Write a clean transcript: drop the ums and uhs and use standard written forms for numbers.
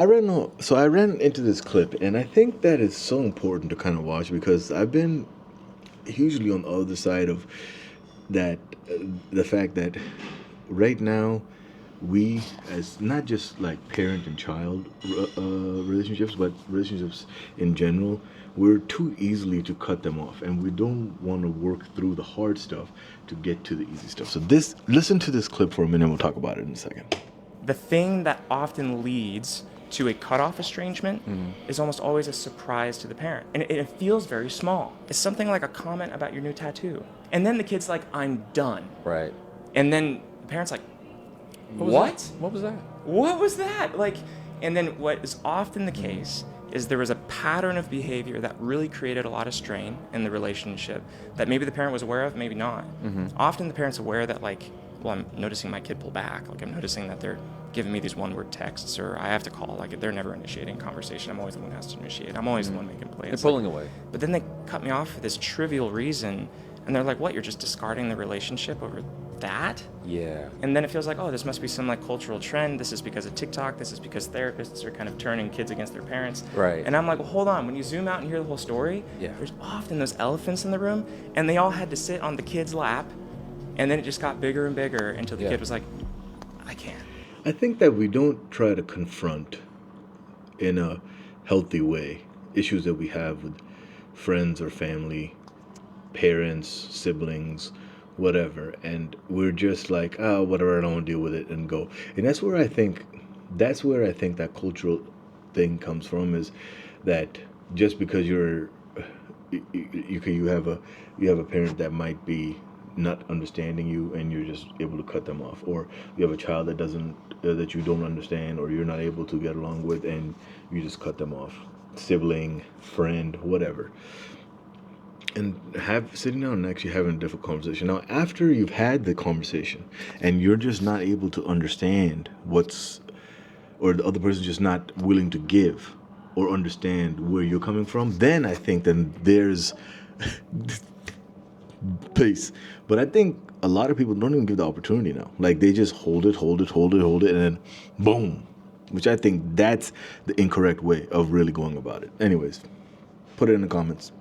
I ran into this clip, and I think that it's so important to kind of watch because I've been hugely on the other side of that, the fact that right now we, as not just like parent and child relationships, but relationships in general, we're too easily to cut them off, and we don't want to work through the hard stuff to get to the easy stuff. So listen to this clip for a minute. We'll talk about it in a second. The thing that often leads to a cutoff estrangement is almost always a surprise to the parent. And it feels very small. It's something like a comment about your new tattoo. And then the kid's like, I'm done. Right. And then the parent's like, what? What was that? What was that? Like, and then what is often the case is there was a pattern of behavior that really created a lot of strain in the relationship that maybe the parent was aware of, maybe not. Often the parent's aware that, like, well, I'm noticing my kid pull back. Like, I'm noticing that they're giving me these one-word texts, or I have to call. Like, they're never initiating conversation. I'm always the one who has to initiate. I'm always the one making plays. They're pulling away. But then they cut me off for this trivial reason, and they're like, what, you're just discarding the relationship over that? Yeah. And then it feels like, oh, this must be some like cultural trend. This is because of TikTok. This is because therapists are kind of turning kids against their parents. Right. And I'm like, well, hold on. When you zoom out and hear the whole story, Yeah. there's often those elephants in the room, and they all had to sit on the kid's lap, and then it just got bigger and bigger until the Yeah. kid was like, I can't. I think that we don't try to confront in a healthy way issues that we have with friends or family, parents, siblings, whatever, and we're just like, oh, whatever, I don't want to deal with it, and go. And that's where I think that cultural thing comes from, is that just because you have a parent that might be not understanding you, and you're just able to cut them off, or you have a child that doesn't that you don't understand, or you're not able to get along with, and you just cut them off, sibling, friend, whatever, and have sitting down and actually having a difficult conversation. Now, after you've had the conversation and you're just not able to understand or the other person's just not willing to give or understand where you're coming from, then I think then there's peace. But I think a lot of people don't even give the opportunity now. Like, they just hold it, and then boom. Which I think that's the incorrect way of really going about it. Anyways, put it in the comments.